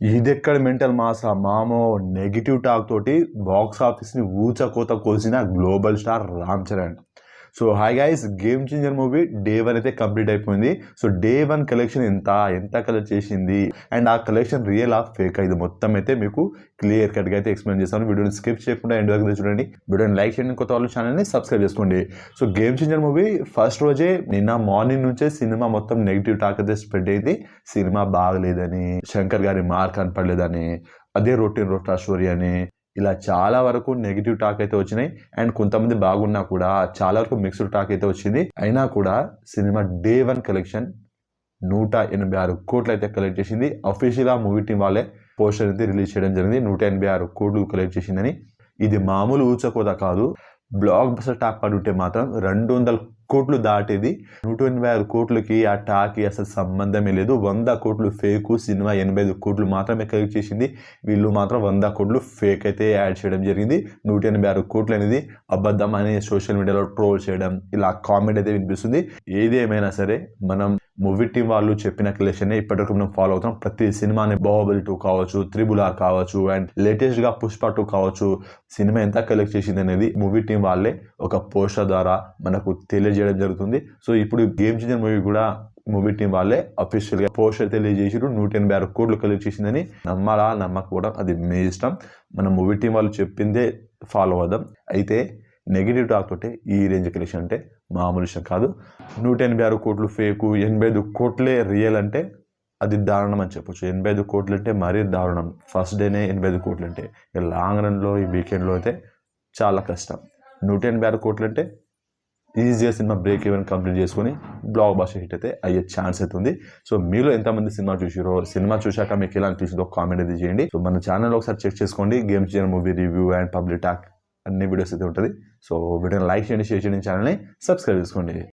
ఇదెక్కడ mental mass మామో negative talk తోటి box ఆఫీస్ని ఊచకోత కోసిన global star Ram Charan. So hi guys, game changer movie day 1 అయితే కంప్లీట్ అయిపోయింది. సో డే 1 కలెక్షన్ ఎంత కలెక్ట్ చేసింది అండ్ ఆ కలెక్షన్ రియల్ ఆఫ్ ఫేక్ ఇది మొత్తం అయితే మీకు క్లియర్ కట్గా అయితే ఎక్స్ప్లెయిన్ చేస్తాను. వీడియోని స్కిప్ చేయకుండా ఎండ్ వరకు చూడండి. వీడియోని లైక్ చేయండి, కొత్త వాళ్ళు ఛానల్ని సబ్స్క్రైబ్ చేసుకోండి. So game changer movie first రోజే నిన్న మార్నింగ్ నుంచే సినిమా మొత్తం నెగిటివ్ టాక్ అయితే స్ప్రెడ్ అయింది. సినిమా బాగలేదని, శంకర్ గారి మార్క్ కనపడలేదని, అదే రొటీన్ స్టోరీ అని, ఇలా చాలా వరకు నెగిటివ్ టాక్ అయితే వచ్చినాయి. అండ్ కొంతమంది బాగున్నా కూడా చాలా వరకు మిక్స్డ్ టాక్ అయితే వచ్చింది. అయినా కూడా సినిమా డే 1 కలెక్షన్ 186 కోట్లు అయితే కలెక్ట్ చేసింది. అఫీషియల్గా మూవీ టీం వాళ్ళే పోస్టర్ అయితే రిలీజ్ చేయడం జరిగింది. 186 కోట్లు కలెక్ట్ చేసిందని. ఇది మామూలు ఊచకోత కాదు. బ్లాక్ బస్టర్ టాక్ పడి ఉంటే మాత్రం 200 కోట్లు దాటేది. 186 కోట్లకి ఆ టాక్కి అసలు సంబంధమే లేదు. 100 కోట్లు ఫేకు, సినిమా 85 కోట్లు మాత్రమే కలెక్ట్ చేసింది. వీళ్ళు మాత్రం 100 కోట్లు ఫేక్ అయితే యాడ్ చేయడం జరిగింది. 186 కోట్లు అనేది అబద్ధం అని సోషల్ మీడియాలో ట్రోల్ చేయడం, ఇలా కామెంట్ అయితే వినిపిస్తుంది. ఏది ఏమైనా సరే మనం మూవీ టీం వాళ్ళు చెప్పిన కలెక్షన్ ఇప్పటివరకు మనం ఫాలో అవుతాం. ప్రతి సినిమాని బాహుబలి 2 కావచ్చు, RRR కావచ్చు, అండ్ లేటెస్ట్ గా పుష్ప 2 కావచ్చు, సినిమా ఎంత కలెక్ట్ చేసింది అనేది మూవీ టీం వాళ్ళే ఒక పోస్టర్ ద్వారా మనకు తెలియజేయడం జరుగుతుంది. సో ఇప్పుడు గేమ్ చేంజర్ మూవీ కూడా మూవీ టీం వాళ్ళే అఫీషియల్ గా పోస్టర్ తెలియజేసారు. 186 కోట్లు కలెక్ట్ చేసిందని. నమ్మాలా నమ్మకపోవడం అది మీ ఇష్టం. మన మూవీ టీం వాళ్ళు చెప్పిందే ఫాలో అవుదాం. అయితే నెగిటివ్ టాక్ తోటే ఈ రేంజ్ కలెక్షన్ అంటే మామూలు విషయం కాదు. 186 కోట్లు ఫేకు, 85 కోట్లే రియల్ అంటే అది దారుణం అని చెప్పొచ్చు. 85 కోట్లు అంటే మరీ దారుణం. ఫస్ట్ డేనే 85 కోట్లు అంటే లాంగ్ రన్లో ఈ వీకెండ్లో అయితే చాలా కష్టం. 186 కోట్లు అంటే ఈజీగా సినిమా బ్రేక్ ఈవెన్ కంప్లీట్ చేసుకొని బ్లాక్ బస్టర్ హిట్ అయితే అయ్యే ఛాన్స్ అవుతుంది. సో మీలో ఎంతమంది సినిమా చూసారో, సినిమా చూశాక మీకు ఎలా అనిపించిందో కామెంట్ అయితే చేయండి. సో మన ఛానల్ ఒకసారి చెక్ చేసుకోండి. Game changer movie review and public talk అన్ని వీడియోస్ అయితే ఉంటుంది. సో వీడియోని లైక్ చేయండి, షేర్ చేయండి, ఛానల్ని సబ్స్క్రైబ్ చేసుకోండి.